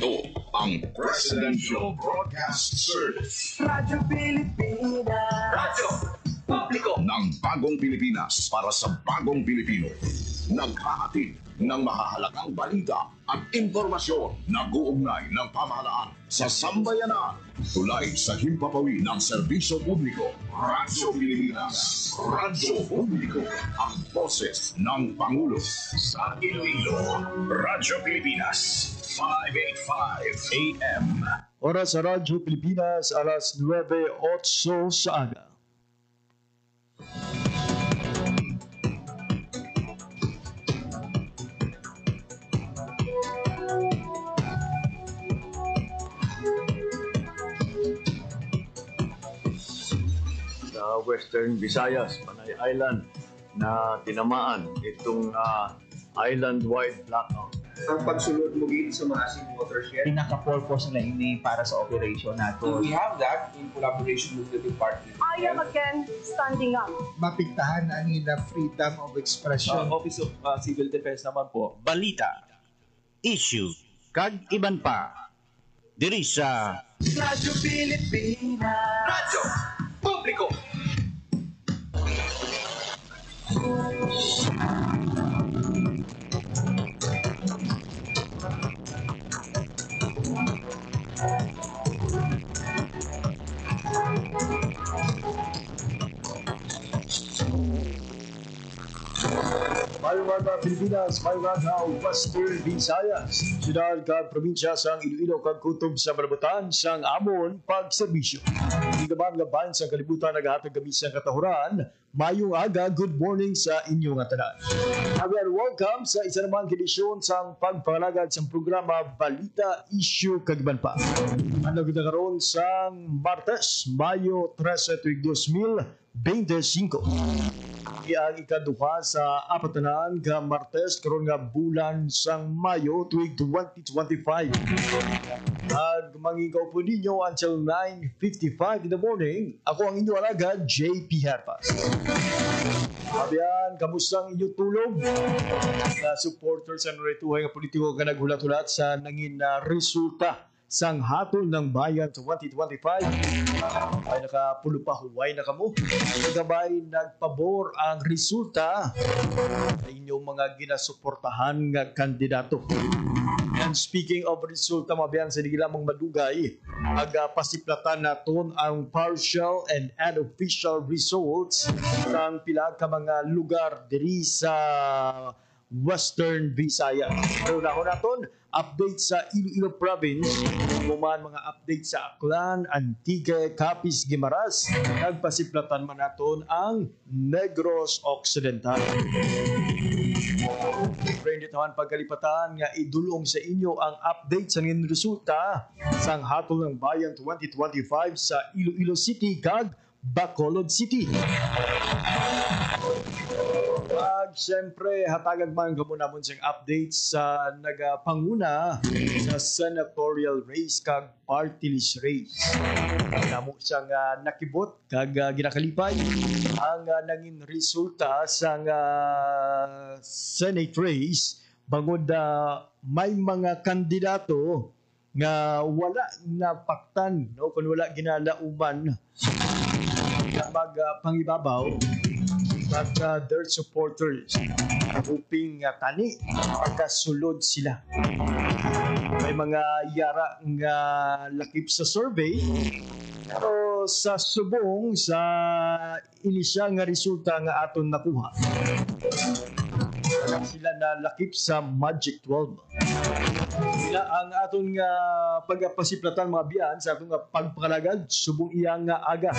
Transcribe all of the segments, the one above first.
Ito ang Presidential Broadcast Service. Radyo Pilipinas. Radyo Publiko ng Bagong Pilipinas para sa Bagong Pilipino. Naghahatid ng mahahalagang balita at impormasyon na guugnay ng pamahalaan sa sambayanan. Tulay sa himpapawid ng serbisyo publiko. Radyo Pilipinas. Radyo Publiko. Ang boses ng Pangulo sa Iloilo. Radyo Pilipinas. 585 AM. Oras sa Radyo Pilipinas, alas 9:08 sa aga. Sa Western Visayas, Panay Island, na tinamaan itong island-wide blackout. Ang pagsulod mo dito sa Maasin Watershed. Pinaka-purpose nila ini para sa operation nato. We have that in collaboration with the department. I am again standing up. Mapigtahan ang nila freedom of expression. Office of Civil Defense naman po. Balita, issue, kag iban pa. Diri sa Radyo Pilipinas. Radyo Publiko. Mayroon Pilipinas, mayroon Western Visayas, syudad kag probinsya sang Iloilo kag kutob sa Malabutan sang amon pagserbisyo. Igaban nga bahin sang kalibutan nagahatag kami sa katahuran. Mayong aga, good morning sa inyong tanan. Again, welcome sa isa naman edisyon sang pagpangalagad sang programa Balita, Issue kag iban pa. Ano kita karon sang Martes, Mayo 13, 2025. Ang ikaduha sa apatanan ka Martes karon nga bulan sang Mayo tuig 2025. At mangingaw po ninyo until 9:55 in the morning. Ako ang inyong alagad, JP Herpas. Abiyan, kamusta ang inyong tulog? Na supporters and retuhay nga politiko ka naghulat-hulat sa nangin na resulta sang hatol ng bayan sa 2025 ay nakapulo pa huway na kamo. Nagabay nagpabor ang resulta sa inyong mga ginasuportahan nga kandidato. And speaking of resulta, mabiyan sa lamang madugay, pasiplatan naton ang partial and unofficial results ng pila ka mga lugar diri sa Western Visayas. Pero naton update sa Iloilo Province, kuman mga update sa Aklan, Antique, Capiz, Guimaras, nagpasiplatan man naton ang Negros Occidental. Friend, ito ang pagkalipatan nga idulong sa inyo ang update sa ngayong resulta sang hatol ng bayan 2025 sa Iloilo City kag Bacolod City. Siyempre, hatagag man kamo namon siyang update sa nagapanguna sa senatorial race kag party list race. Namo siyang nakibot kag ginakalipay ang nangin resulta sa Senate race bangod may mga kandidato nga wala napaktan no kun wala ginalauman na magpangibabaw at their supporters hoping tani pagkasulod sila. May mga yara nga lakip sa survey pero sa subong sa inisyal nga resulta nga aton nakuha sila na lakip sa Magic 12. Sila ang aton nga pagpasiplatan mga biyan sa aton nga pagpakalagad subong iyang nga aga.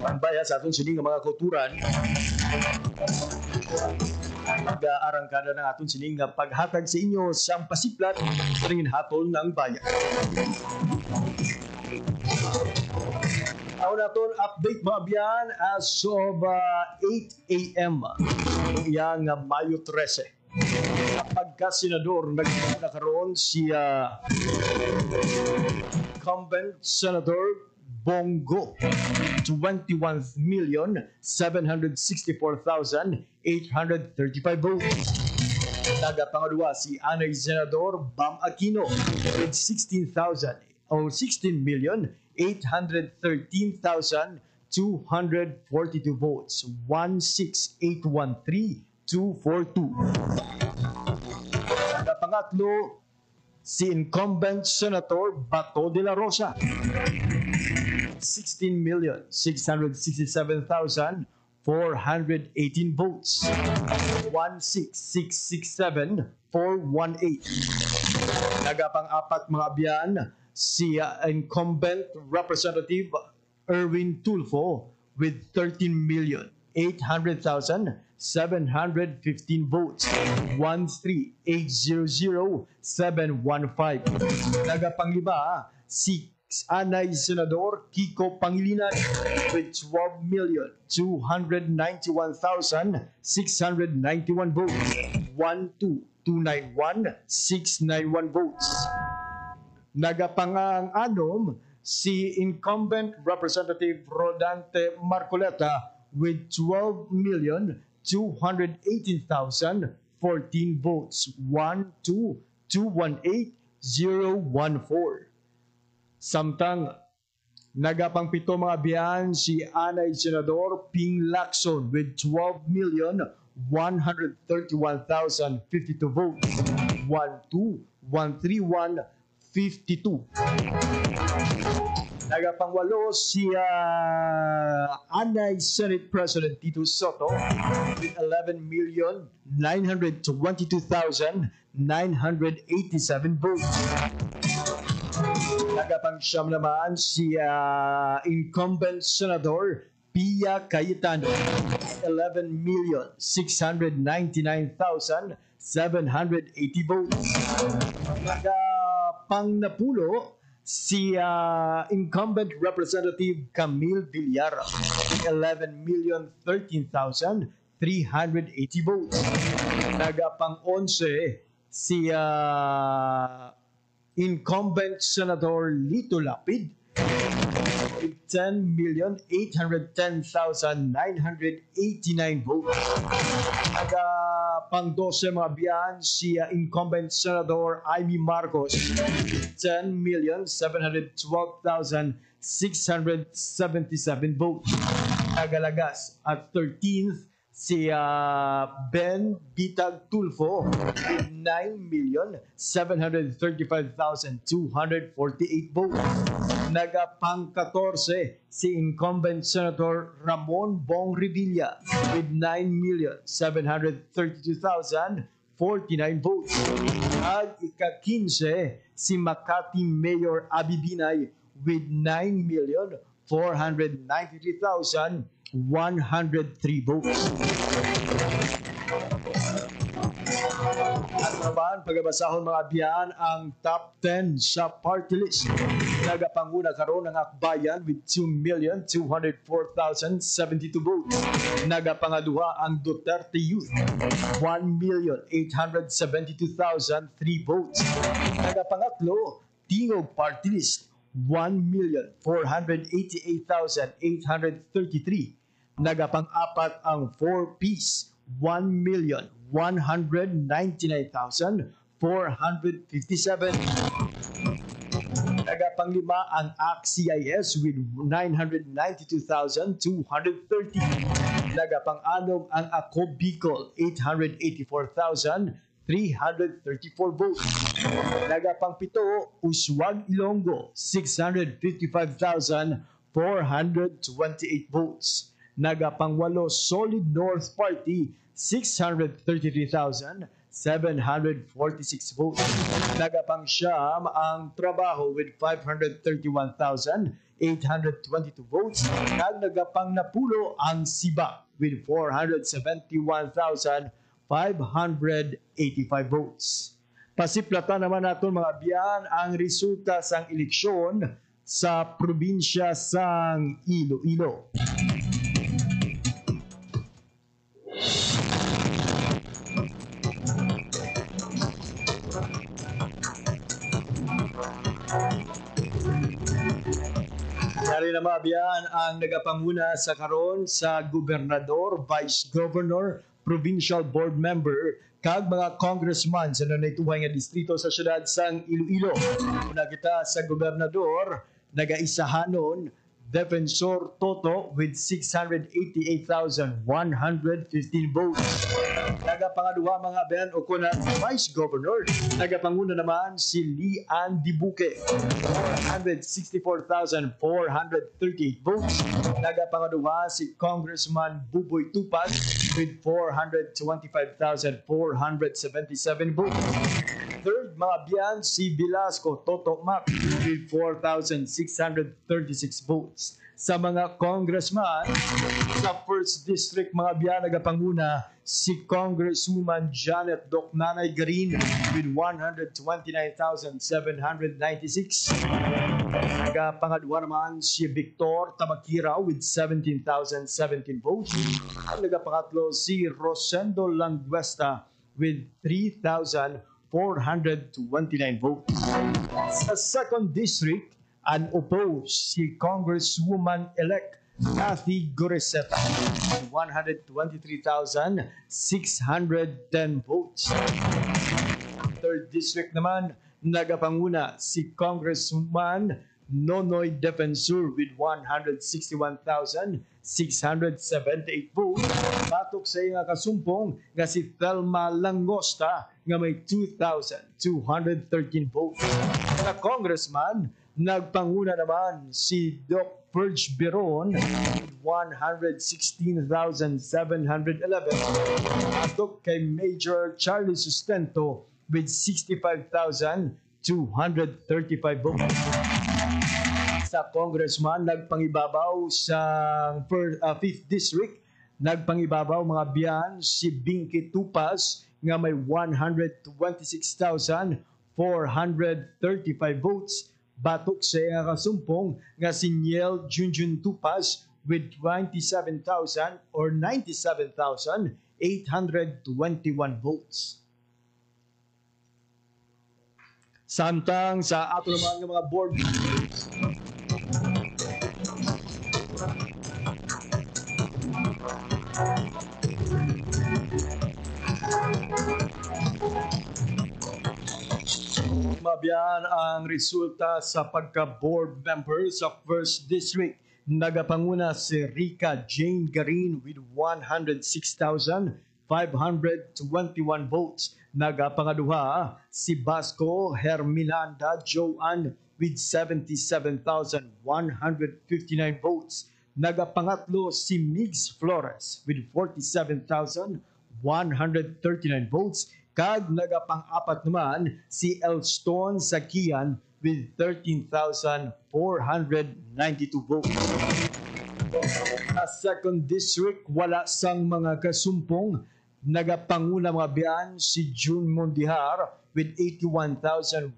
Ang baya sa aton sining mga kulturan pag-arangkada ng aton sining paghatag sa inyo sa pasiplat sa ringin hatol ng bayan. Ako naton update mga biyan as of 8 a.m. Yang Mayo 13. Pagka-senador, nagkaroon si incumbent Senator Bongo, 21,764,835 votes. Tagapangalwa si Anay Senador Bam Aquino with 16,813,242 votes, 16813,242. Tagapangatlo si incumbent Senator Bato de la Rosa, 16,667,418 votes, 16667,418. Nagapang-apat mga biyan si incumbent Representative Erwin Tulfo with 13,800,715 votes, 138,00715. Nagapanglima si Anay Senador Kiko Pangilinan with 12,291,691 votes, 12291,691 votes. Nagapang-anom si incumbent Representative Rodante Marcoleta with 12,218,014 votes, 12218,014. Samtang nagapangpito mga biyan si Anay Senador Ping Lacson with 12,131,052 votes, 12131,52. Nagapangwalo si Anay Senate President Tito Soto with 11,922,987 votes. Nagapangsyam naman si incumbent Senador Pia Cayetano, 11,699,780 votes. Nagapangnapulo si incumbent Representative Camille Villar, 11,013,380 votes. Nagapang-11 si incumbent Senator Lito Lapid with 10,810,989 votes. Pang-12 mga biyan si incumbent Senator Amy Marcos with 10,712,677 votes. Nagalagas at 13th si Ben Bitag Tulfo with 9,735,248 votes. Nagapang-14 si incumbent Senator Ramon Bong Revilla with 9,732,049 votes. At ika-15 si Makati Mayor Abi Binay with 9,493,103 votes. At naman, pagabasahon mga biyan ang top 10 sa party list. Nagapanguna karon ng Akbayan with 2,204,072 votes. Nagapangaduha ang Duterte Youth, 1,872,003 votes. Nagapangatlo, Tingog Party List, 1,488,833. Nagapang-apat ang 4-piece, 1,199,457. Nagapang-lima ang ACT-CIS with 992,230. Nagapang-anom ang Ako Bicol, 884,334 votes. Nagapang-pito, Uswag Ilonggo, 655,428 votes. Nagapang-walo, Solid North Party, 633,746 votes. Nagapang-siyam ang Trabaho with 531,822 votes. Nagapang-napulo ang Siba with 471,585 votes. Pasiplatan naman natin mga biyan ang resulta sang eleksyon sa probinsya sang Iloilo. Yari na mabiyan ang nagapanguna sa karon sa gobernador, vice governor, provincial board member, kag mga congressman sa nanaytuhay nga distrito sa syudad sang Iloilo. Una kita sa gobernador, nagaisahanon Defensor Toto with 688,115 votes. Nagapangaduha mga ben o kuna Vice Governor. Nagapanguna naman si Lian Dibuque, 464,438 votes. Nagapangaduha si Congressman Buboy Tupas with 425,477 votes. Third, mga biyan si Velasco Toto Mac with 4,636 votes. Sa mga congressman, sa 1st District mga biyan nagapanguna si Congresswoman Janet Docnanay Garin with 129,796. Nagapangaduha naman si Victor Tabakira with 17,017 votes. Ang nagapangatlo si Rosendo Languesta with 3,429 votes. Sa 2nd District, unopposed si Congresswoman-elect Kathy Goreseta with 123,610 votes. 3rd District naman, nagapanguna si Congresswoman Nonoy Defensor with 161,678 votes. Batok sa nga kasumpong nga si Thelma Langosta nga may 2,213 votes. Sa congressman, nagpanguna naman si Doc Purge Beron with 116,711. Batok kay Major Charlie Sustento with 65,235 votes. Sa congressman, nagpangibabaw sa 5th District, nagpangibabaw mga biyan si Binky Tupas nga may 126,435 votes. Batok sa iya kasumpong nga si Niel Junjun Tupas with 27,000 or 97,821 votes. Samtang sa ato naman ng mga board mabiyan ang resulta sa pagka-board member sa 1st District. Nagapanguna si Rica Jane Garin with 106,521 votes. Nagapangaduha si Basco Herminanda Joanne with 77,159 votes. Nagapangatlo si Migs Flores with 47,139 votes. Kag nagapang-apat naman si Elston Sakian with 13,492 votes. Sa 2nd District, wala sang mga kasumpong. Nagapanguna mga biyan si June Mondihar with 81,113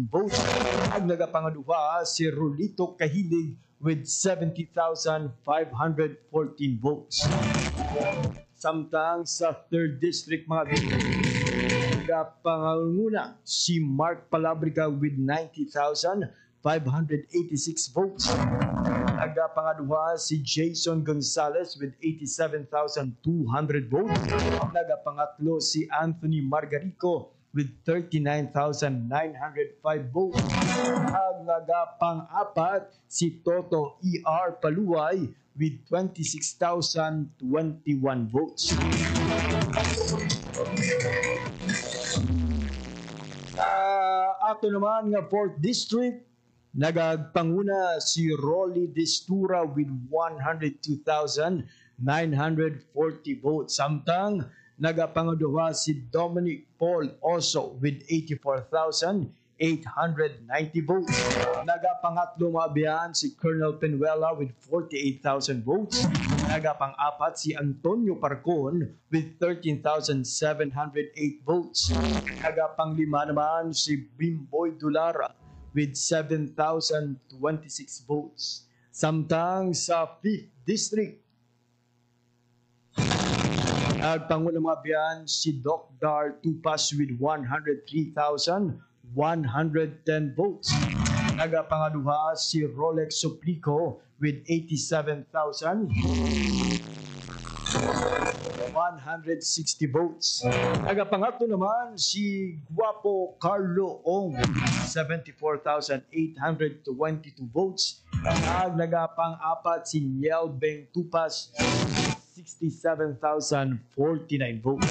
votes. At nagapangaduha si Rolito Kahilig with 70,514 votes. Samtang sa 3rd District mga nagapanguna si Mark Palabrica with 90,586 votes. Nagapangaduha si Jason Gonzalez with 87,200 votes. Nagapangatlo si Anthony Margarico with 39,905 votes. Ang nagapang-apat si Toto E.R. Paluay with 26,021 votes. Ato naman nga 4th District, nagagpanguna si Rolly Destura with 102,940 votes. Samtang nagapangaduha si Dominic Paul Oso with 84,890 votes. Nagapangatlo maabihan si Colonel Penuela with 48,000 votes. Nagapang-apat si Antonio Parcon with 13,708 votes. Nagapanglima naman si Bimboy Dulara with 7,026 votes. Samtang sa 5th District, nagpanguna mga biyan si Doc Dar Tupas with 103,110 votes. Nagapangaduha si Rolex Suplico with 87,160 votes. Nagapangatlo naman si Guapo Carlo Ong, 74,822 votes. Nagapang-apat si Niel Beng Tupas, 67,049 votes.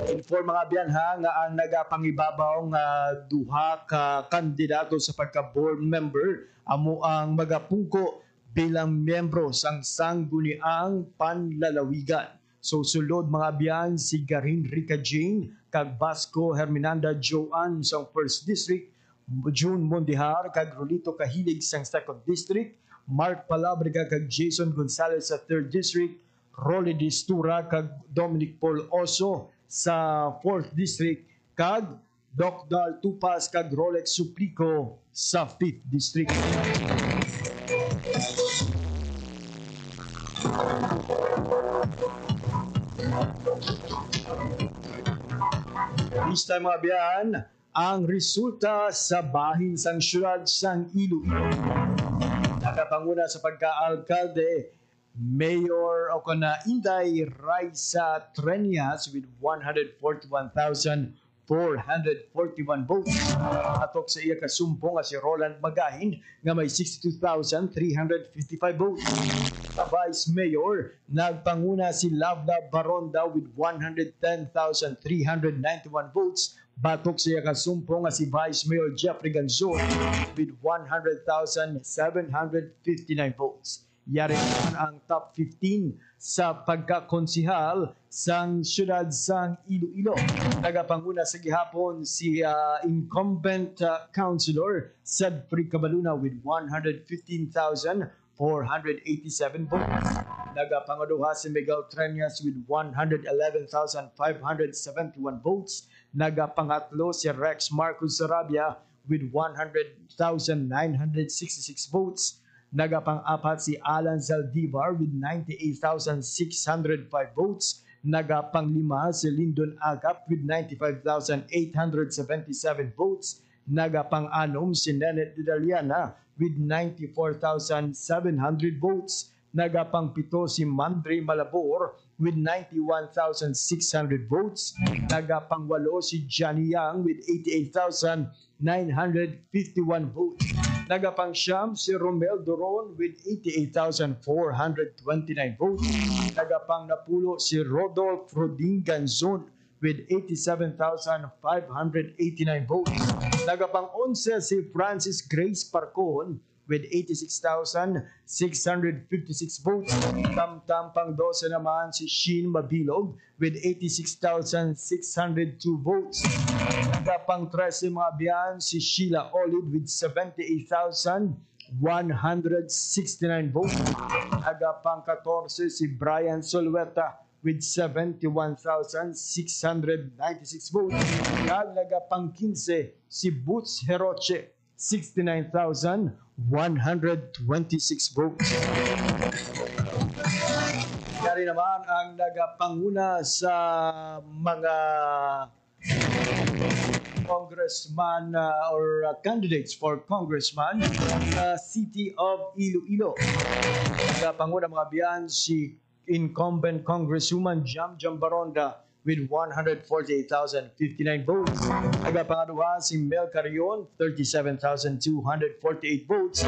Inform mga biyanha nga ang nagapangibabaw nga duha ka kandidato sa pagka-board member amo ang magapungko bilang miyembro sang sangguniang panlalawigan. So sulod mga biyan si Garin Rica Jane kag Basco Herminanda Joan sang 1st District, June Mondihar kag Rolito Kahilig sang 2nd District, Mark Palabriga kag Jason Gonzalez sa 3rd District, Rolly Distura kag Dominic Paul Oso sa 4th District, kag Doc Dal Tupas kag Rolex Suplico sa 5th District. This time mga biyan, ang resulta sa bahin sang syudad sang Iloilo. Nakapanguna sa pagka-alkalde, Mayor Inday Raisa Trenias with 141,441 votes. Atok sa iya kasumpong si Roland Magahin nga may 62,355 votes. Sa Vice Mayor, nagpanguna si Lavda Baronda with 110,391 votes. Batok sa iya kasumpong si Vice Mayor Jeffrey Ganzon with 100,759 votes. Yari naman ang top 15 sa pagkakonsihal sang syudad sang Iloilo. Nagapanguna sa gihapon si incumbent councilor Sedfrey Cabaluna with 115,487 votes. Nagapangaduha si Miguel Trenias with 111,571 votes. Nagapangatlo si Rex Marcos Sarabia with 100,966 votes. Nagapang-apat si Alan Zaldivar with 98,605 votes. Nagapang-lima si Lyndon Agap with 95,877 votes. Nagapang-anom si Nenet Didaliana with 94,700 votes. Nagapang-pito si Mandre Malabor with 91,600 votes. Nagapang-walo si Johnny Yang with 88,951 votes. Nagapang-siyam si Romel Doron with 88,429 votes. Nagapang-napulo si Rodolph Rodin Ganzon with 87,589 votes. Nagapang-11 si Francis Grace Parcon with 86,656 votes. Tamtampang-12 naman si Sheen Mabilog with 86,602 votes. Nagapang-13 mga biyan si Sheila Olid with 78,169 votes. Nagapang-14 si Brian Solweta with 71,696 votes. Nagapang-15 si Boots Heroche, 69,126 votes. Kaya naman ang nagapanguna sa mga congressman or candidates for congressman sa City of Iloilo. Nagapanguna mga biyan si incumbent Congresswoman Jam Baronda with 148,059 votes. Nagapangaduha si Mel Carion, 37,248 votes.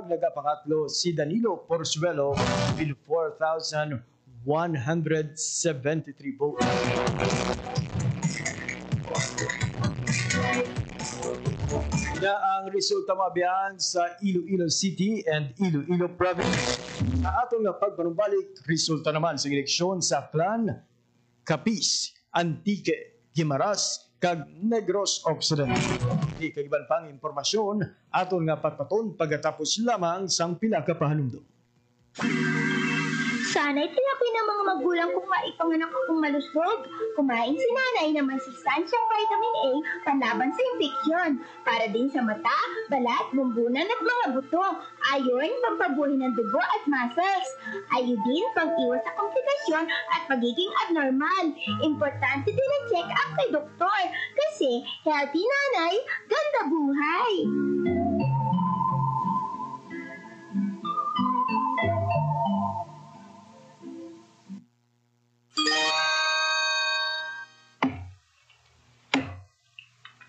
Nagapangatlo si Danilo Porzuelo with 4,173 votes. Na ang resulta mabiyan sa Iloilo City and Iloilo Province. Sa atong pagpanumbalik, resulta naman sa eleksyon sa Clan, Capiz, Antique, Guimaras, kag Negros Occidental. Di kagiban pang impormasyon, aton nga patpaton pagkatapos lamang sang pila ka pahanumdum. Sana'y tinapin ng mga magulang kung maipanganak akong malusog. Kumain si nanay ng masustansyang vitamin A panlaban sa infeksyon. Para din sa mata, balat, bumbunan at mga buto. Ayon, pampabuhay ng dugo at muscles. Ayodin, pang-iwas sa komplikasyon at pagiging abnormal. Importante din ang check-up kay doktor. Kasi healthy nanay, ganda buhay.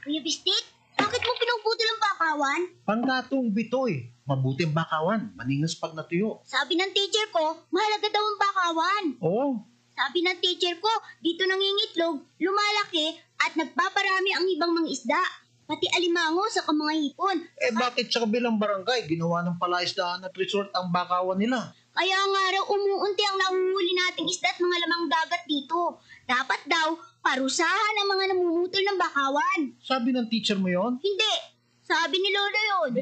Kuya Bistik, bakit mo pinuputol ang bakawan? Panggatong bitoy. Mabuting bakawan, maningas pag natuyo. Sabi ng teacher ko, mahalaga daw ang bakawan. Oo. Sabi ng teacher ko, dito nangingitlog, lumalaki at nagpaparami ang ibang mga isda. Pati alimango sa mga hipon. Bakit sa kabilang barangay ginawa ng palaisdaan at resort ang bakawan nila? Kaya nga raw umuunti ang nahuhuli nating isda at mga lamang dagat dito. Dapat daw, parusahan ang mga namumutol ng bakawan. Sabi ng teacher mo yon? Hindi. Sabi ni Lolo yun.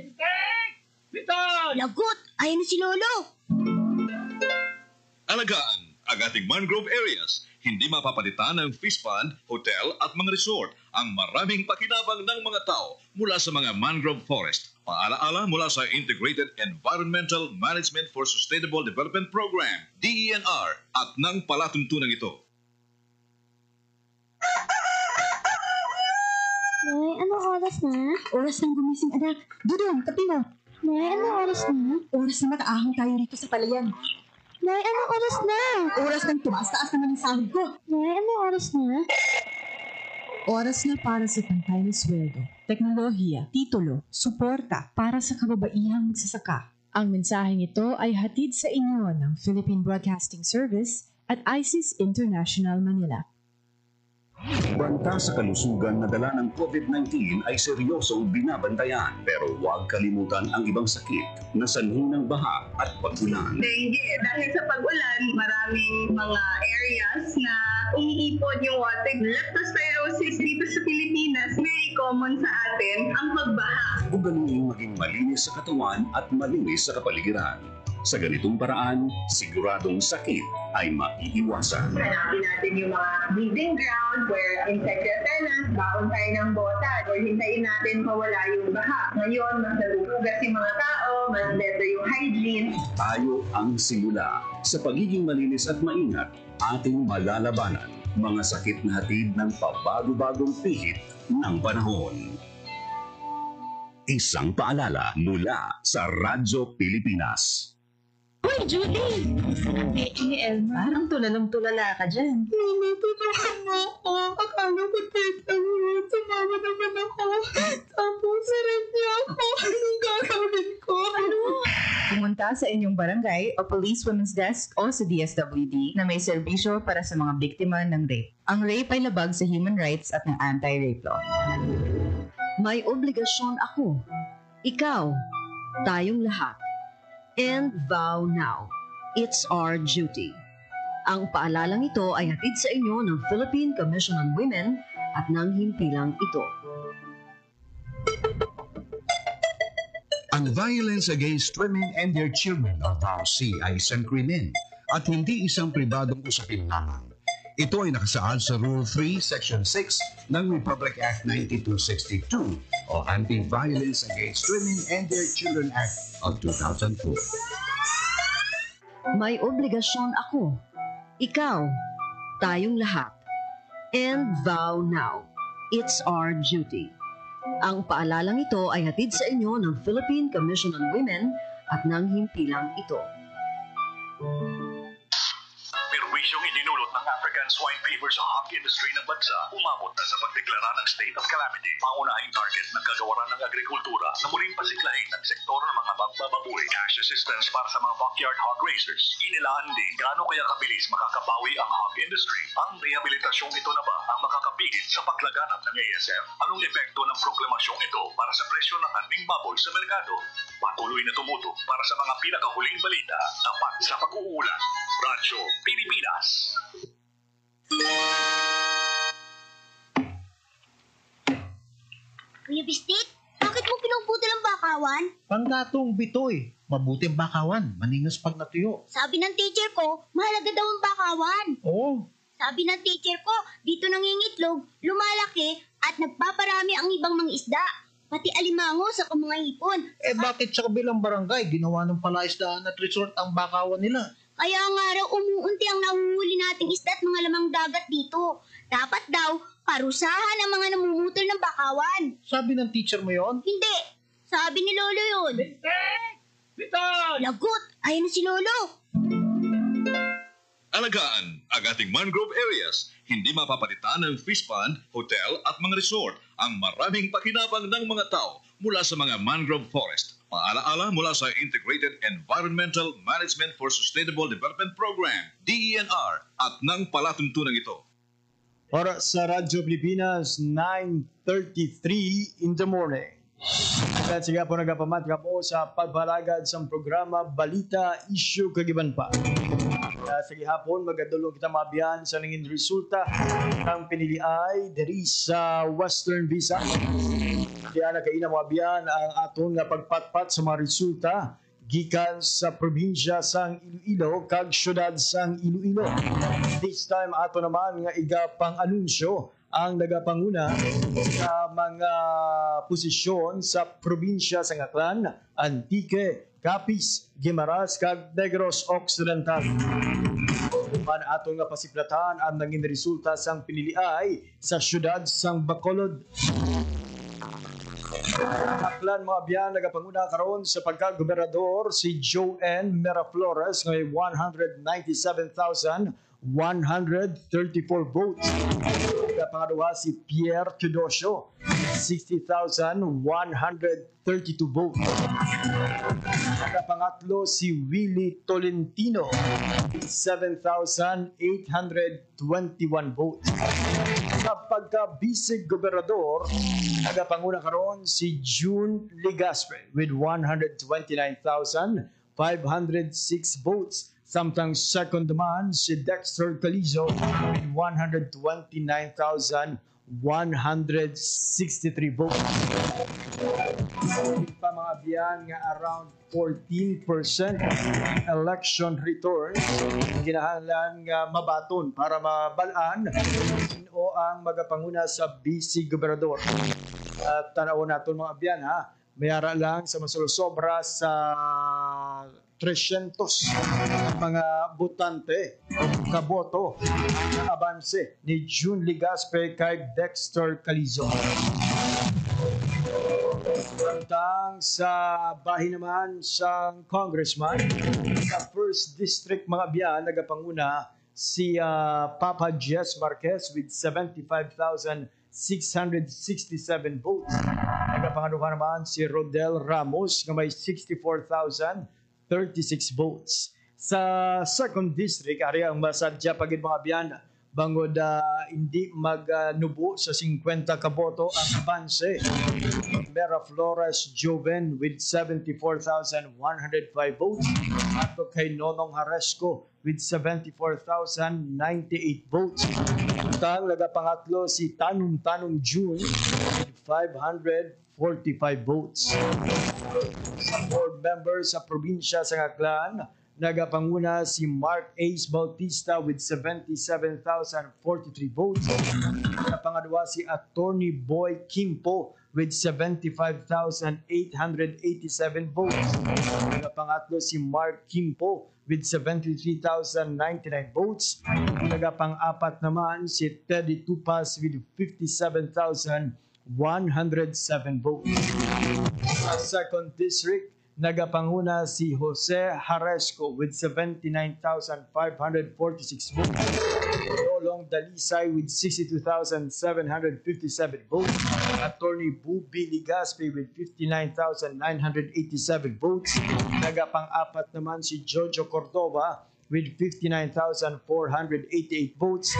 Lagot! Ayan na si Lolo. Alagaan ang ating mangrove areas. Hindi mapapalitan ng fish pond, hotel at mga resort ang maraming pakinabang ng mga tao mula sa mga mangrove forest. Paalaala mula sa Integrated Environmental Management for Sustainable Development Program, DENR, at ng palatuntunan ito. Nay, anong oras na? Oras ng gumising, anak. Dudong, tabi mo. Nay, anong oras na? Oras na makaahang tayo rito sa palayan. Nay, anong oras na? Oras ng tumaas-taas naman ang sahod ko. Nay, anong oras na? Oras na para sa pantay na sweldo, teknolohiya, titulo, suporta para sa kababaihang magsasaka. Ang mensaheng ito ay hatid sa inyo ng Philippine Broadcasting Service at ISIS International Manila. Banta sa kalusugan na dala ng COVID-19 ay seryosong binabantayan. Pero huwag kalimutan ang ibang sakit na sanhi ng baha at pag-ulan. Dengue. Dahil sa pag-ulan, maraming mga areas na umiipon yung water. Leptospirosis dito sa Pilipinas, very common sa atin ang pagbaha. Ugaling maging malinis sa katawan at malinis sa kapaligiran. Sa ganitong paraan, siguradong sakit ay maiiwasan. Hanapin natin yung mga breeding ground where insects tenants, baon tayo ng bota, or hintayin natin mawala yung baha. Ngayon, mas nagugugas yung mga tao, mas better yung hygiene. Tayo ang simula. Sa pagiging malinis at maingat, ating malalabanan mga sakit na hatid ng pabago-bagong pihit ng panahon. Isang paalala mula sa Radyo Pilipinas. Hoy, Judy! Elma, parang tulala ka dyan. Mama, tulungan mo ako. Akala ko take away. Sumama naman ako. Tapos, sarap niya ako. Anong gagawin ko? Ano? Pumunta sa inyong barangay o Police Women's Desk o sa DSWD na may serbisyo para sa mga biktima ng rape. Ang rape ay labag sa human rights at ng anti-rape law. May obligasyon ako. Ikaw. Tayong lahat. And vow now. It's our duty. Ang paalalang ito ay hatid sa inyo ng Philippine Commission on Women at ng himpilang ito. Ang violence against women and their children o VAUC ay isang krimen at hindi isang pribadong usapin lamang. Ito ay nakasaad sa Rule 3, Section 6 ng Republic Act 9262 o Anti-Violence Against Women and Their Children Act of 2004. May obligasyon ako. Ikaw. Tayong lahat. And vow now. It's our duty. Ang paalalang ito ay hatid sa inyo ng Philippine Commission on Women at ng himpilang ito. Perwisyong idinulot ng African swine fever sa hog industry ng bansa, umabot na sa pagdeklara ng state of calamity. Pangunahing target ng kagawaran ng agrikultura na muling pasiklahin ng sektor ng mga magbababoy. Cash assistance para sa mga backyard hog raisers. Inilaan din gaano kaya kabilis makakabawi ang hog industry. Ang rehabilitasyong ito na ba ang makakapigil sa paglaganap ng ASF? Anong epekto ng proklamasyong ito para sa presyo ng karning baboy sa merkado? Patuloy na tumutok para sa mga pinakahuling balita tapat sa pag-uulan. Radyo Pilipinas. Kuya Bistik, bakit mo pinuputol ang bakawan? Panggatong bitoy. Mabuti ang bakawan, maningas pag natuyo. Sabi ng teacher ko, mahalaga daw ang bakawan. Oo. Sabi ng teacher ko, dito nangingitlog, lumalaki, at nagpaparami ang ibang mga isda. Pati alimango sa mga hipon. Bakit sa kabilang barangay ginawa ng palaisdaan at resort ang bakawan nila? Kaya nga raw umuunti ang nahuhuli nating isda at mga lamang dagat dito. Dapat daw, parusahan ang mga namumutol ng bakawan. Sabi ng teacher mo yon? Hindi. Sabi ni Lolo yun. Lagot! Ayun na si Lolo. Alagaan ang ating mangrove areas. Hindi mapapalitan ng fish pond, hotel at mga resort ang maraming pakinabang ng mga tao mula sa mga mangrove forest. Paalaala mula sa Integrated Environmental Management for Sustainable Development Program, DENR, at ng palatuntunan ito. Para sa Radyo Pilipinas, 9:33 in the morning. At sige po nagapamat ka po sa pagbalagad sa programa Balita Issue Kagiban pa. Sige hapon, magadulong kita mabiyan sa nanging resulta ng piniliay diri sa Western Visa. Kaya nakaina mabiyan ang aton nga pagpatpat sa mga resulta gikan sa probinsya sang Iloilo kag syudad sang Iloilo. This time ato naman nga igapang anunsyo ang nagapanguna sa mga posisyon sa probinsya sang Aklan, Antique, Capiz, Guimaras kag Negros Occidental. Man ato nga pasiplatan ang naging resulta sang piniliay sa syudad sang Bacolod. Aklan mga biyan nagapanguna karon sa pagkagobernador si Joanne Miraflores ng 197,134 votes. Pangaduha si Pierre Tudosio, 60,132 votes. Pangatlo si Willie Tolentino, 7,821 votes. Sa pagka-bisig gobernador, nagapanguna karon si June Legaspi with 129,506 votes. Samtang second naman si Dexter Calizo with 129,163 votes. Pa mga biyan nga around 14% election returns kinahanglan nga mabaton para mabalaan sino ang magapanguna sa vice gobernador. At tanaw naton mga biyan ha, mayara lang sa masulsobra sa 300 mga botante o kaboto ang abanse ni June Legaspi kay Dexter Calizo. Samtang sa bahin naman sa congressman sa 1st District mga biyan nagapanguna si Papa Jess Marquez with 75,667 votes. Nagapangaduhan naman si Rodel Ramos na may 64,036 votes. Sa 2nd District, ari ang masadya pagid mga biyan, bangod hindi magnubo sa 50 kaboto ang abanse. Mera Flores Joven with 74,105 votes. At kay Nonong Haresco with 74,098 votes. Tang nagapangatlo si Tanong June with 545 votes. Sa board members sa probinsya sa Aklan, nagapanguna si Mark Ace Bautista with 77,043 votes. Napangadwa si Attorney Boy Kimpo with 75,887 votes. Nagapangatlo si Mark Kimpo with 73,099 votes. Nagapang-apat naman si Teddy Tupas with 57,107 votes. Sa 2nd District, nagapanguna si Jose Haresco with 79,546 votes. Lolong Dalisay with 62,757 votes. Attorney Bubi Legaspi with 59,987 votes. Nagapang-apat naman si Jojo Cordova with 59,488 votes.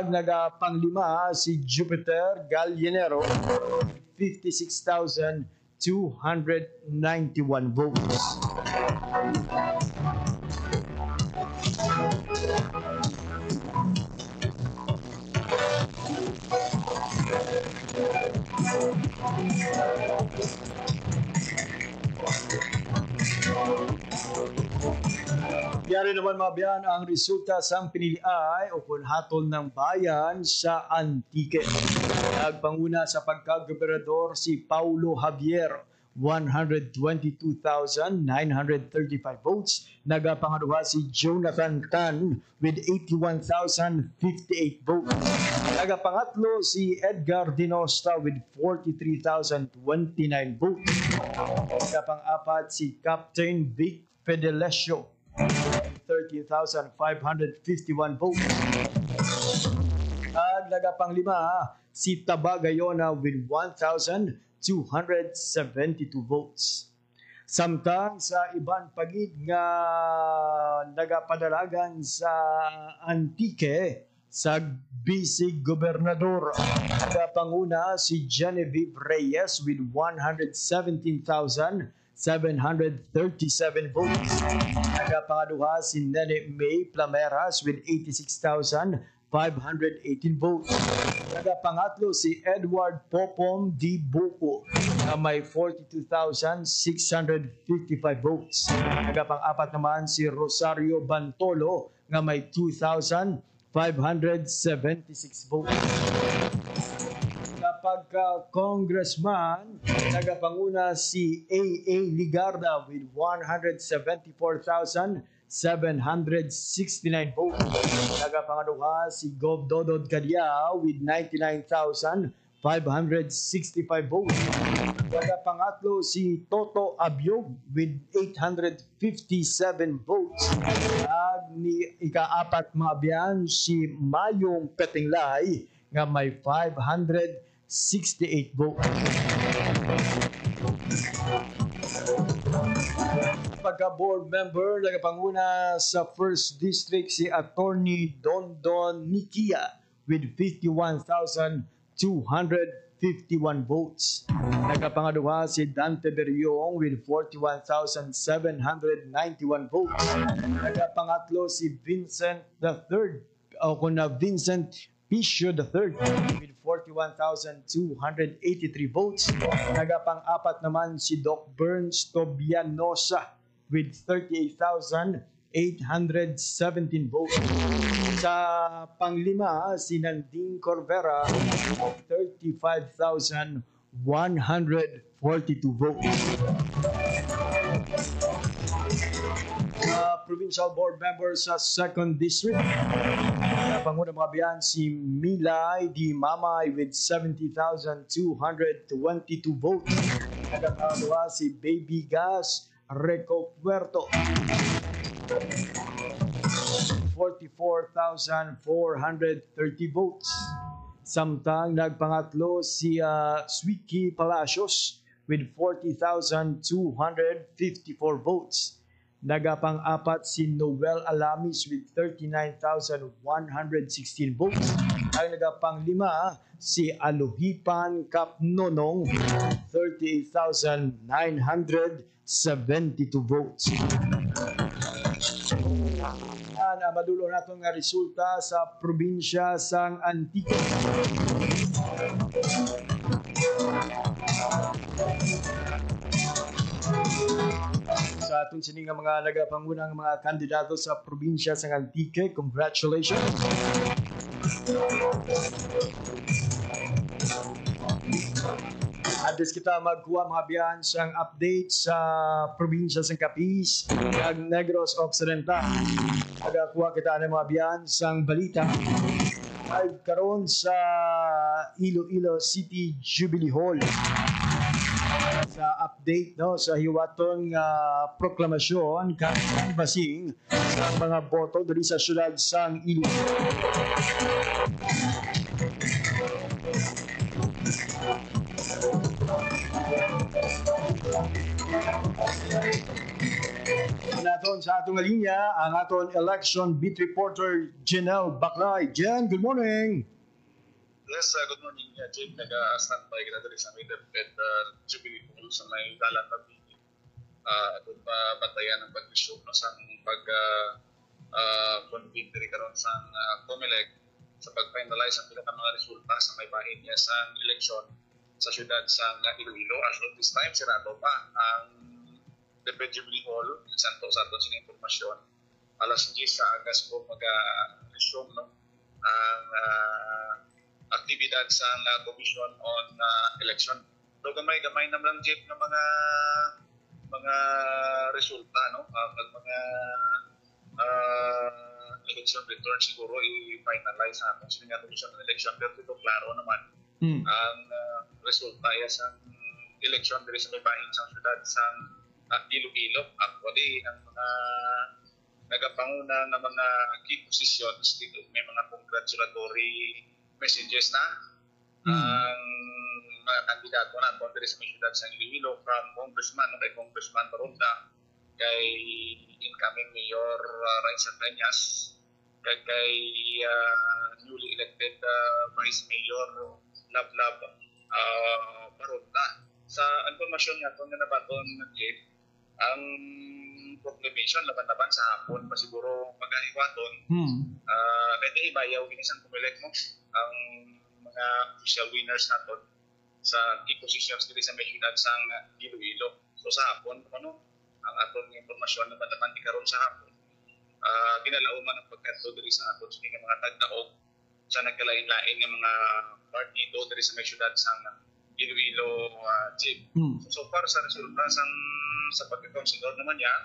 Nagapang-lima si Jupiter Gallinero with 56,291 votes. Nangyari naman mga bayan ang resulta sa piniliay o kunhatol ng bayan sa Antique. Nagpanguna sa pagkagobernador si Paulo Javier, 122,935 votes. Nagapangaduha si Jonathan Tan with 81,058 votes. Nagapangatlo si Edgar Dinosta with 43,029 votes. Nagapang-apat si Captain Vic Fidelesio, 13,551 votes. At nagapang-lima si Tabagayona with 1,272 votes. Samtang sa ibang pagid nga nagapadalagan sa Antique, sa Bisig Gobernador, nagapanguna si Genevieve Reyes with 117,737 votes. Nagapangaduha si Nene May Plameras with 86,518 votes. Nagapangatlo si Edward Popom D. Buko na may 42,655 votes. Nagapang-apat naman si Rosario Bantolo na may 2,576 votes. Kapag congressman, nagapanguna si A.A. Ligarda with 174,769 votes. Nagapangaduha si Gov. Dodod Cadia with 99,565 votes. Nagapangatlo si Toto Abiog with 857 votes. At ni ikaapat maabyan si Mayong Petinglay nga may 568 votes. Pagka-board member, nagapanguna sa 1st District si Attorney Dondon Nikia with 51,251 votes. Nagapangaduha si Dante Berriong with 41,791 votes. Nagapangatlo si Vincent III o kuna Vincent Piscio III with 41,283 votes. Nagapang-apat naman si Doc Burns Tobianosa with 38,817 votes. Sa panglima, si Nanding Corvera with 35,142 votes. Provincial board member sa 2nd District, Panguna mga biyan si Milay Di Mamay with 70,222 votes. Nagapangalawa si Baby Gas Reco Puerto, 44,430 votes. Samtang nagpangatlo si Sweetie Palacios with 40,254 votes. Nagapang-apat si Noel Alamis with 39,116 votes. Ang nagapang-lima si Aluhipan Kapnonong, 38,972 votes. Yan ang madulo natin nga resulta sa probinsya sang Antique. Sa atong sining nga mga nagapangunang mga kandidato sa probinsya sa Antique, congratulations. Adres kita magkuha mga biyan sang update sa probinsya sa Capiz ug Negros Occidental. Nagakuha kita ng mga biyan sang balita ay karon sa Iloilo City Jubilee Hall. Sa update sa hiwaton proklamasyon canvassing sa mga boto diri sa syudad sang Iloilo. Naton sa atong linya ang aton election beat reporter Janelle Baclay. Jen, good morning. Yes, good morning, Jim. Nag-standby kita dali sa may DepEd Jubilee Hall sa may dalan pagpili. At bantayan ang pag-issue sa pag-convene diri karon sa COMELEC sa pag-finalize ang pinaka mga resulta sa may bahin niya sa eleksyon sa syudad sa Iloilo. As of this time, sirado pa ang DepEd Jubilee Hall. Santo sa aton sa informasyon. alas 10 sa agas po mag-resume no, ang aktibidad sa Commission on Election. So gamay-gamay naman jeep ng mga resulta no, mga election return siguro i-finalize sa atin sa Commission on Election, pero ito klaro naman ang resulta sa election diri sa may bahin sa syudad sa Iloilo. Actually, ang mga nagapanguna ng mga key positions dito, may mga congratulatory messages na ang mga kandidato na diri sa may syudad sa Iloilo, from Congressman kay Congressman Baronda, kay incoming Mayor Raisa Cañas, kay newly elected Vice Mayor Lablab Baronda. Sa informasyon nga ito na nabaton ang proclamation laban-laban sa hapon pa siguro pag-ahiwaton pwede ibayaw ginisang kumilik mo ang mga official winners naton sa key positions dito sa may syudad sa Iloilo. So sa hapon ang aton informasyon laban-laban di karon sa hapon ginalauman ang pagkadto diri sa aton sa mga tagdaog sa nagkalain-lain ng mga partido diri sa may syudad sa Iloilo jeep. So far sa resulta sa pagkakonsidor naman niya,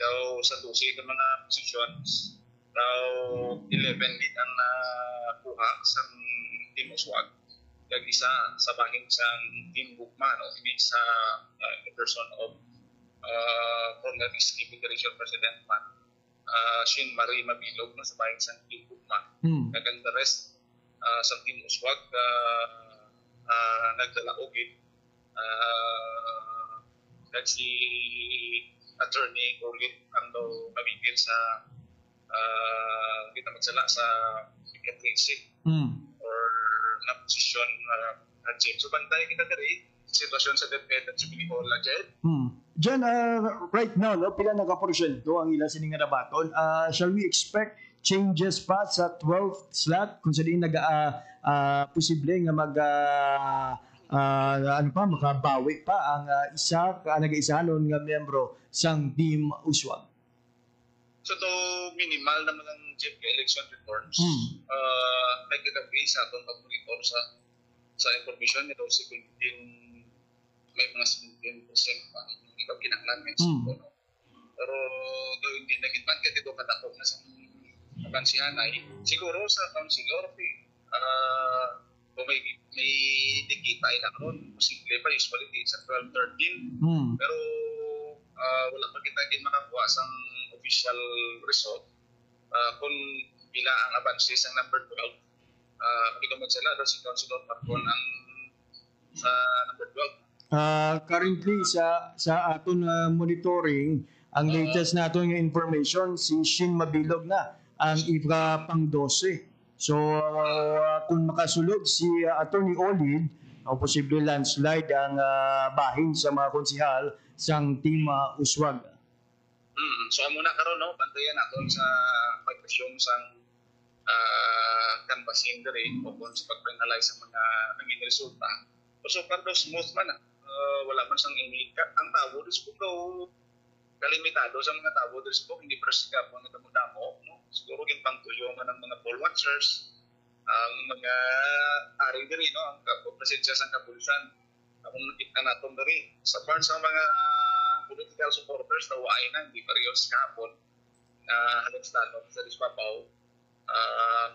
daw sa 12 ka mga positions, daw 11 lead ang nakuha sa Team Uswag. Kag isa sa bahin sa Team Bukma, no? Hindi sa person of former East Federation President Man, Shin Marie Mabilog, no? Sa bahin sa Team Bukma. Kag ang the rest sa Team Uswag, nagdalaogid at si attorney ulit ang daw mamigil sa kita magsala sa secretary or na posisyon at Jed. So bantay kita diri sitwasyon sa DepEd at Jubilee Hall na Jed. Diyan, right now, no, pila naka-porsyento ang ilang sining nga nabaton. Shall we expect changes pa sa 12th slot kung saan posible nga makabawi pa ang nag-isahanon nga miyembro sang Team Uswag? So to minimal naman ang jeep election returns. Nagkagabi sa atong pag-monitor sa information nito, 17 may mga 17% pa ikaw kinanglan ngayon. Pero though hindi nagitman kaya dito katakot na sa kansihanay, siguro sa councilor kung may digitay lang ron, posible pa usually sa 12-13. Pero wala pa kita din makakuha sa official result kung pila ang advances ang number 12. Ikaw magsala daw si Councilor Marcon ang sa number 12. Currently sa aton monitoring, ang latest naton nga information, si Shin Mabilog na ang pang 12. So kung makasulog si Attorney Olid, posible landslide ang bahin sa mga konsihal sang Team Uswag. So muna karon no, bantayan naton sa pag-assume sang canvassing diri o kung sa pag-finalize sa mga naging resulta. So para smooth man wala man sang inika ang tao dis ko kalimitado sa mga tao dis ko hindi presika po nagdamo no. Siguro ginpangtuyo man ang mga poll watchers, ang mga ari diri no, ang presensya sa kapulisan. Ang nakita naton diri sa part sa mga political supporters na waay na hindi parehas kahapon na halos tanong sa Dispapaw,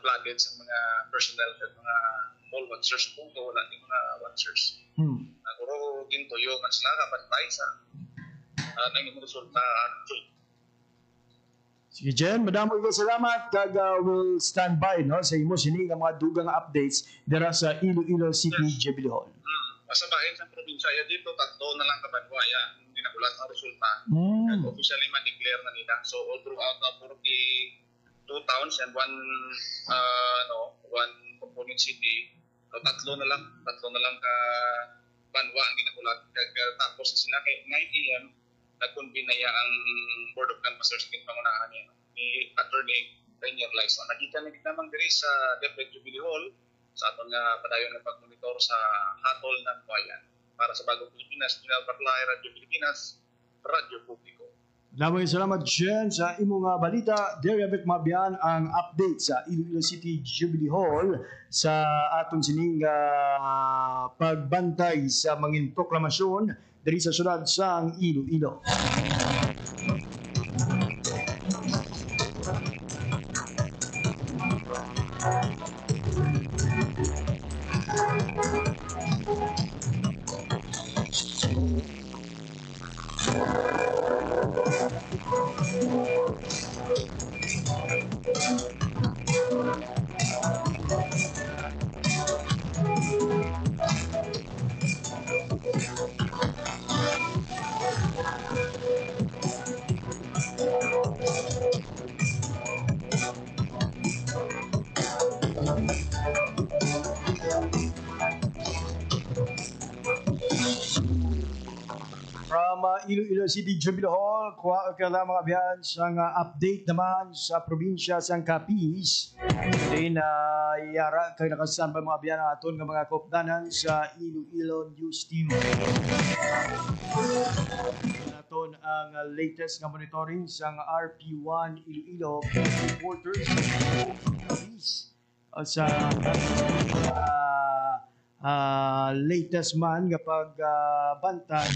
flooded sa mga personnel at mga poll watchers po, wala din mga watchers. Pero gintuyo man sila kapantay sa nanging resulta. Sige Jen, madamo kayo salamat kag will stand by no sa imo sini nga mga dugang updates dira sa Iloilo City Jubilee Hall. Sa bahin sa probinsya dito tatlo na lang kabanwaya hindi na ulat ang resulta. Officially ma-declare na nila. So all throughout the 42 towns and one component city, so tatlo na lang ka banwa ang ginakulat. Tapos sila kay 9 AM nag-convene na ang Board of Canvassers ng pangunahan niya ni Attorney Rainier Lyson. Nakita naman diri sa DepEd Jubilee Hall sa aton nga padayon ng pagmonitor sa hatol ng bayan para sa Bagong Pilipinas, General Barlay, Radyo Pilipinas, Radyo Publiko. Maraming salamat dyan sa imong balita. Dere abit mabiyan ang update sa Iloilo City Jubilee Hall sa aton sining pagbantay sa mangin proklamasyon diri sa syudad sang Iloilo. From Iloilo City Jubilee Hall, kuha ka lang mga biyan sa update naman sa probinsya sang Capiz. Then, yara kayo nakasamba mga biyan aton ng mga kopdanan sa Iloilo News Team. Aton ang latest nga monitoring sang RP1 Iloilo reporters Capiz sa latest man kapag bantay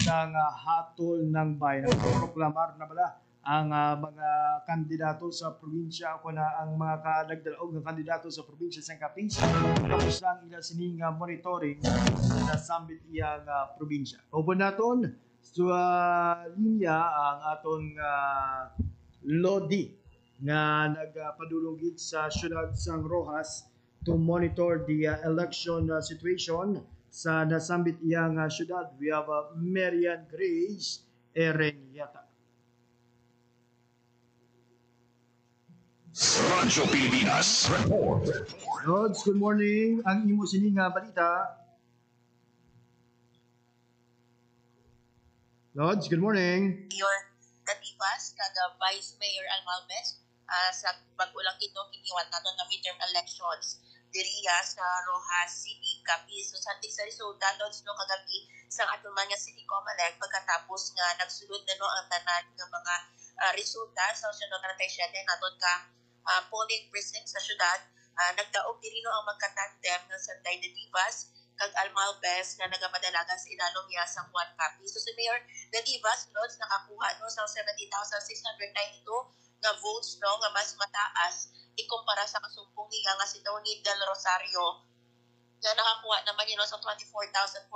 ng hatol ng bayan. Proklamar na bala ang mga kandidato sa probinsya o na ang mga kanagdalaog ng kandidato sa probinsya sa Capiz. Tapos lang ila sining monitoring sa sambit iyang probinsya. Opo naton sa linya ang atong Lodi na nagpadulunggit sa syudad sang Rojas to monitor the election situation sa nasambit iyang syudad. We have Marian Grace Erenyata. Radyo Pilipinas Report. Lods, good morning. Ang imo sining balita. Lods, good morning. Mayor Catibas, kada Vice Mayor Almalmes, sa bagulang ito, kiniwan nato na midterm elections diriya sa Rojas City, Capiz. So, sa resulta, Lods, no, kagabi sa atong mga City Comelec, pagkatapos nga nagsulod na no, ang tanan ng mga resulta sa syudad ng 37 naton ka polling precinct sa syudad. Nagdaog diri no ang magkatandem ng Santay de Divas kag Almalves na nagamadalagan sa ilalong niya sa Juan Capiz. So, si Mayor de Divas, Lods, nakakuha no sa 70,692 nga votes no nga mas mataas ikumpara sa kasumpong niya nga si Tony Del Rosario nga nakakuha naman yun sa 24,472.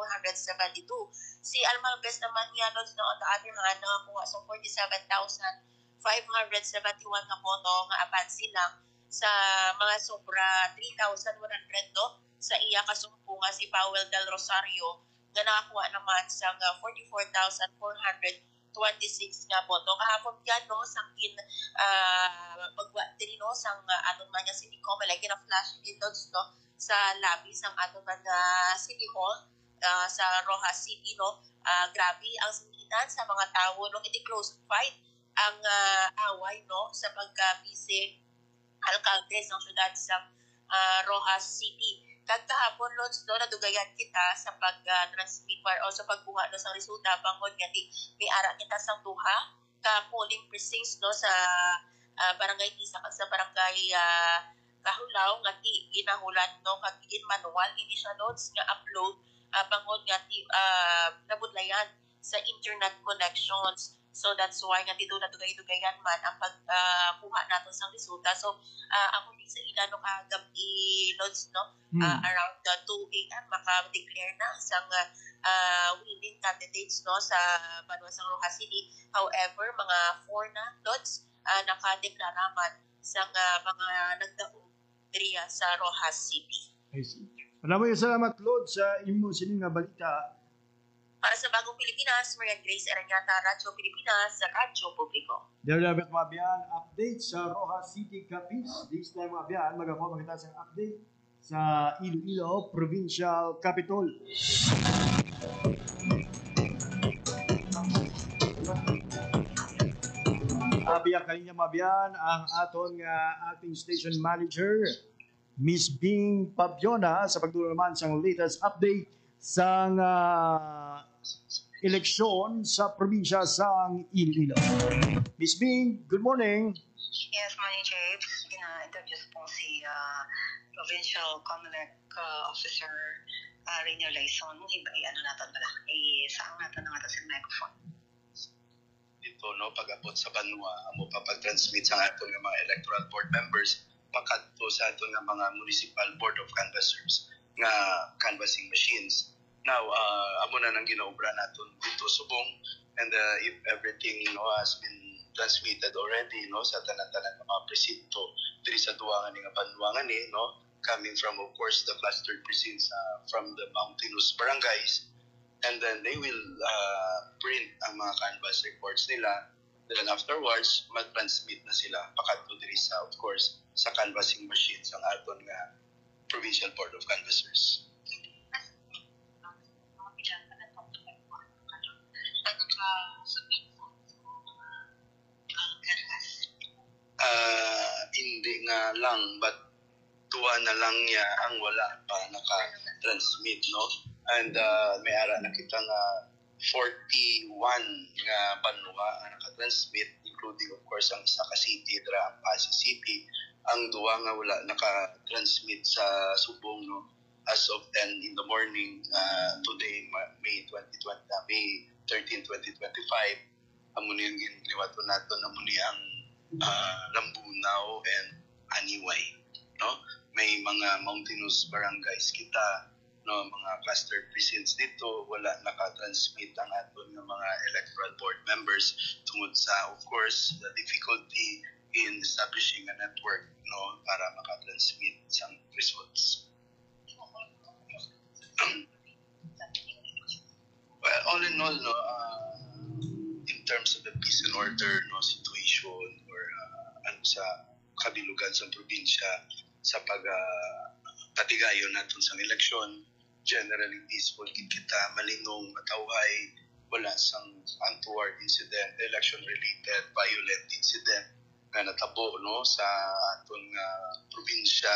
Si Almalves naman yan on the other hand nakakuha sa 47,571 na boto nga abansi lang sa mga sobra 3,100 no sa iya kasumpong nga si Powell Del Rosario nga nakakuha naman sa 44,426 nga boto. Kahapon yan no sang magwa-diri no sang aton man nga City Comelec kina-flash windows no sa lobby sang aton man City Hall sa Rojas City no. Grabe ang singinan sa mga tawo no iti close fight ang away no sa pagka-vice alcalde ng syudad sa Rojas City. Kagkahapon Lods no nadugayan kita sa pag-transmit o sa pagkuha no sa resulta bangod nga may ara kita sang duha ka polling precincts no sa barangay Tisa kag sa barangay Kahulaw nga ginahulan no kag manual ini siya Lods nga upload bangod nga nabudlayan sa internet connections. So that's why nga dito natugay-tugayan man ang pagkuha natin sa resulta. So ako din sa ilano kagabi Lods no around 2 a.m. maka-declare na sang winning candidates no sa Banuasang Rojas City. However, mga 4 na Lods nakadeklara man sang mga nagdaog diriya sa Rojas City. I see. Maraming salamat Lod sa imo sining balita. Para sa Bagong Pilipinas, Marian Grace Erenyata, Radyo Pilipinas, sa Radyo Publiko. Dapat mabiyan update sa Rojas City, Capiz. This time mabiyan, magawa magkita sa update sa Iloilo Provincial Capital. Abiyak kaninya mabiyan ang aton ating station manager, Miss Bing Pabiona, sa pagdulong naman sa latest update sa eleksyon sa probinsya sang Iloilo. Miss Bing, good morning. Yes, morning, James. Ina-introduce po si Provincial Comelec Officer Rainier Laison. Ano natin pala? Saan natin natin sa microphone? Dito, no, pag-abot sa Banwa, amo papag-transmit sa aton nga mga electoral board members, pakadto sa aton nga mga municipal board of canvassers nga canvassing machines. Now, amo na nang ginaobra naton dito subong, and if everything has been transmitted already sa tanan-tanan ng mga presinto diri sa duwa nga Banwa ni coming from, of course, the clustered precincts from the mountainous barangays, and then they will print ang mga canvas reports nila. Then afterwards, mag-transmit na sila pakadto diri sa, of course, sa canvassing machines ang aton nga Provincial Board of Canvassers. Hindi nga lang, but tuwa na lang niya ang wala pa naka-transmit, and may ara na kita nga 41 nga Banwa nga naka-transmit, including of course ang isa ka city dra ang Pasig City. Ang duwa nga wala naka-transmit sa Subong as of 10 in the morning today, May 13, 2025. Amo ni yung ginliwato nato na muli ang Lambunaw and Aniway. May mga mountainous barangays kita, mga cluster precincts dito, wala naka-transmit ang aton ng mga electoral board members tungod sa, of course, the difficulty in establishing a network para maka-transmit sa results. Well, all in all, in terms of the peace and order situation or sa kabilugan sa probinsya sa patigayon natin sa eleksyon, generally peaceful kita, malinong, matawhay, wala sang untoward incident, election-related violent incident na natabo sa aton probinsya,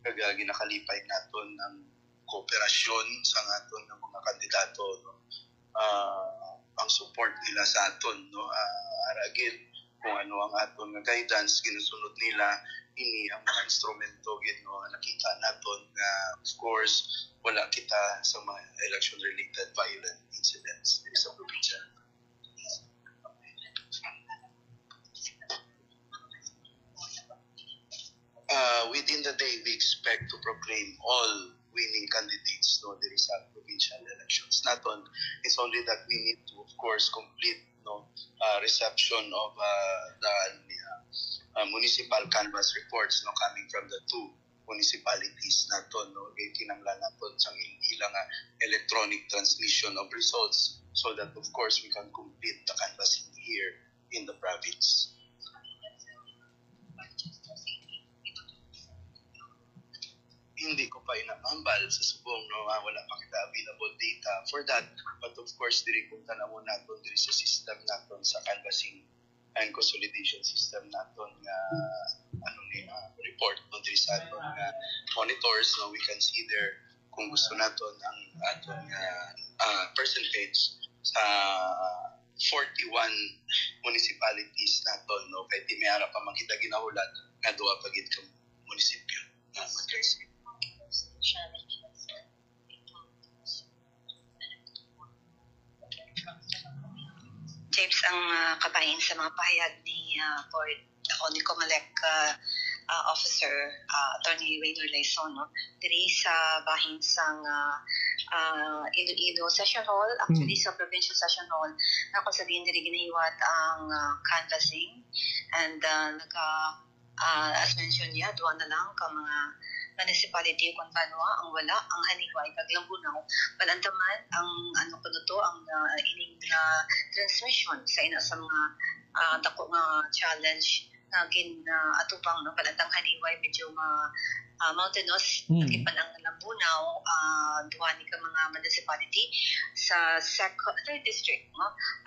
kaya ginakalipay naton ng kooperasyon sa aton ng mga kandidato, ang support nila sa aton, aragid kung ano ang aton nga guidance ginusunod nila, ini ang mga instrumento nakita naton nga of course wala kita sa mga election related violent incidents dito sa probinsya. Within the day, we expect to proclaim all winning candidates diri sa provincial elections. Naton, it's only that we need to, of course, complete reception of the municipal canvas reports coming from the two municipalities naton, kinanglan naton sa ilang electronic transmission of results so that, of course, we can complete the canvassing here in the province. Hindi ko pa inamambal sa Subong, wala pa kita available data for that, but of course diri kung tanawon naton diri sa system naton sa canvassing and consolidation system naton nga report diri sa aton nga monitors, we can see there kung gusto naton ang aton percentage sa 41 municipalities naton, kay di may ara pa makita ginahulat nga duha pa gid ka munisipyo. James, ang kabayan sa mga pahayag ni Comelec Officer Attorney Rainier Laison diri sa bahin sang Iloilo Session Hall, actually sa Provincial Session Hall, na kung sabihin diri ginahiwat ang canvassing, and as mentioned niya, duwa na lang ka mga municipality kung Banwa ang wala, ang Haniway kag Lambunaw, balantaman ang ang ining transmission sa ina sa mga dako nga challenge na atupang balantang Haniway medyo mountainous, nagipan ang Lambunaw, duha ni ka mga municipality sa third district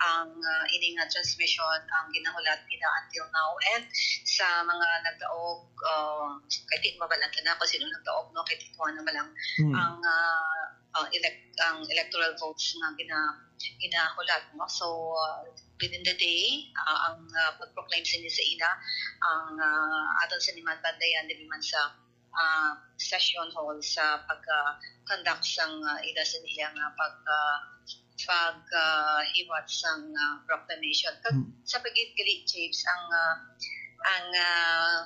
ang ining transmission ang ginahulat nila until now, and sa mga nagdaog, kahit mabalanta na ako sino nagdaog, kahit ituwa na malang ang ang electoral votes nga ginahulat, no? So within the day ang pag-proclaim sa ina ang aton sa niman bandayan dili man sa session hall sa pag-conduct sang ila sa niya nga paghiwat sang proclamation. Sa pagigili, James, ang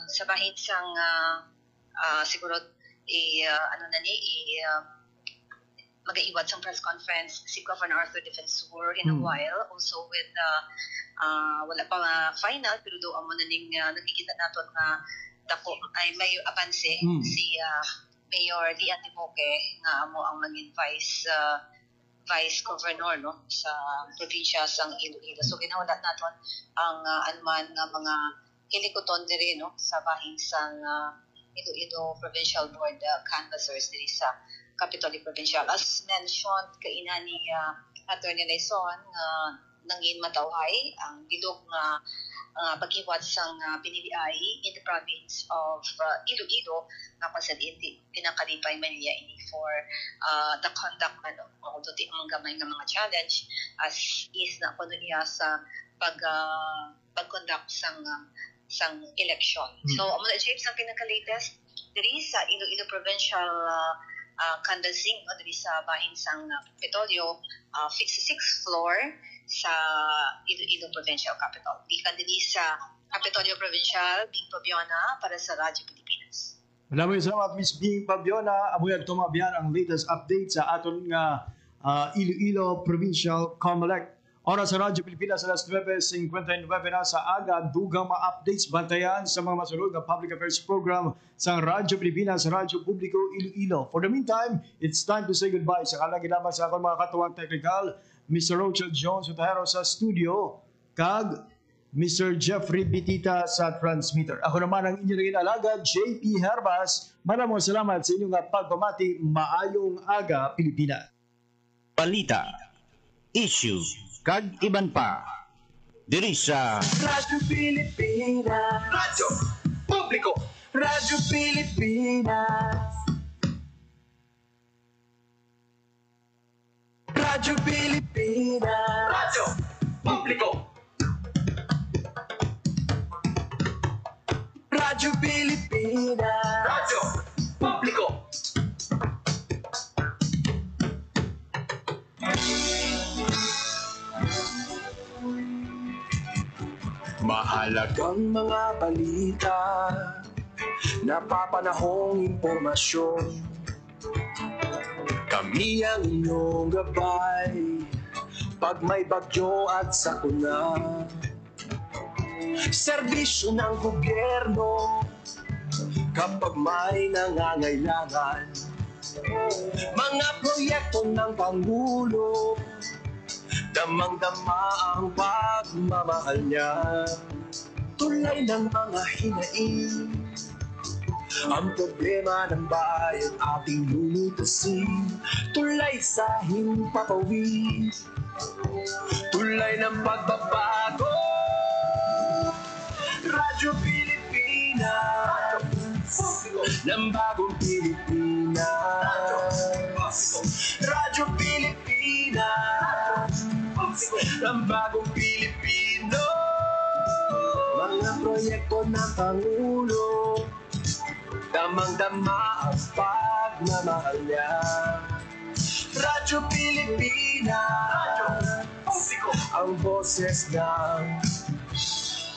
sa bahin sang siguro mag-iwat sa press conference si Governor Arthur Defensor in a while, also with wala pa final, pero doon mo na ning nakikita natin nga dako ay may apanse si Mayor Dian Timoque nga amo ang maging vice governor, no, sa probinsya sang Iloilo. So ginahulat naton ang anuman nga mga hilikoton diri, no, sa bahin sang Iloilo Provincial Board canvassers diri sa Capitoli Provincial. As mentioned kaina ni Attorney Laison, nangin matawhay ang bilog nga paghiwat sang PNPI in the province of Iloilo nga pasadinti pinakalipay man niya ini for the conduct, although di ang gamay nga mga challenge as is na kuno niya sa pag-conduct sang election. So amo na, James, ang pinaka-latest diri sa Iloilo Provincial canvassing, no, diri sa bahin sang Kapitolyo, fixed sa 6th floor sa Iloilo Provincial Capital. Bikan din sa Kapitolyo Provincial, Bing Pabiona para sa Radyo Pilipinas. Maraming salamat, Ms. Bing Pabiona. Amoy tumabiyan ang latest update sa aton nga Iloilo Provincial COMELEC. Oras sa Radyo Pilipinas, alas 9:59 na sa aga. Dugang ma-updates bantayan sa mga masunod na public affairs program sa Radyo Pilipinas, Radyo Publiko Iloilo. For the meantime, it's time to say goodbye. Sa kalaginaman sa akong mga katuwang technical, Mr. Rochelle Jones Utahero sa studio, kag Mr. Jeffrey Bitita sa transmitter. Ako naman ang inyong alagad, JP Herbas. Maraming salamat sa inyong pagpamati. Maayong aga, Pilipinas. Balita, issue, kag iban pa. Diri sa Radyo Pilipinas. Radyo Publiko. Radyo Pilipinas. Radyo Pilipinas. Radyo Publiko. Radyo Pilipinas. Radyo Publiko. Mahalagang mga balita, napapanahong impormasyon. Kami ang inyong gabay pag may bagyo at sakuna. Serbisyo ng gobyerno kapag may nangangailangan. Mga proyekto ng Pangulo, damang-dama ang pagmamahal niya. Tulay ng mga hinaing, ang problema ng bayan ating lulutasin. Tulay sa himpapawid, tulay ng pagbabago. Radyo Pilipinas, ng bagong Pilipinas. Radyo Pilipinas, ng bagong Pilipino. Mga proyekto ng Pangulo, damang-dama ang pagmamahal niya. Radyo Pilipinas, ang boses ng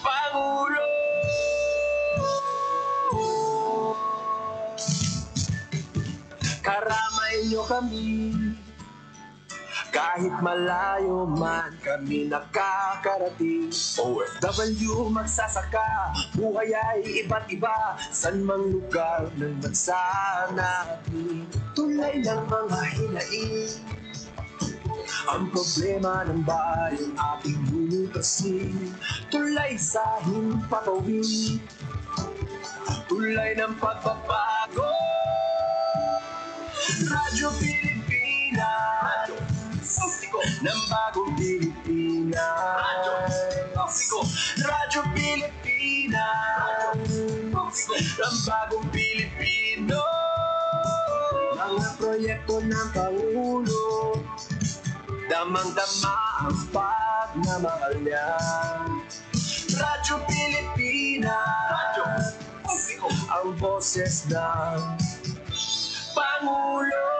Pangulo. Karamay niyo kami, kahit malayo man kami nakakarating. OFW magsasaka, buhay ay iba't iba, san mang lugar ng bansa natin. Tulay ng mga hinaing, ang problema ng bayan ating lulutasin. Tulay sa himpapawid, tulay ng pagbabago. Radyo Pilipinas, ng bagong Pilipinas. Radyo Pilipinas, ng bagong Pilipino. mga proyekto ng Pangulo, damang-dama ang pagmamahal niya. Radyo Pilipinas, ang boses ng Pangulo.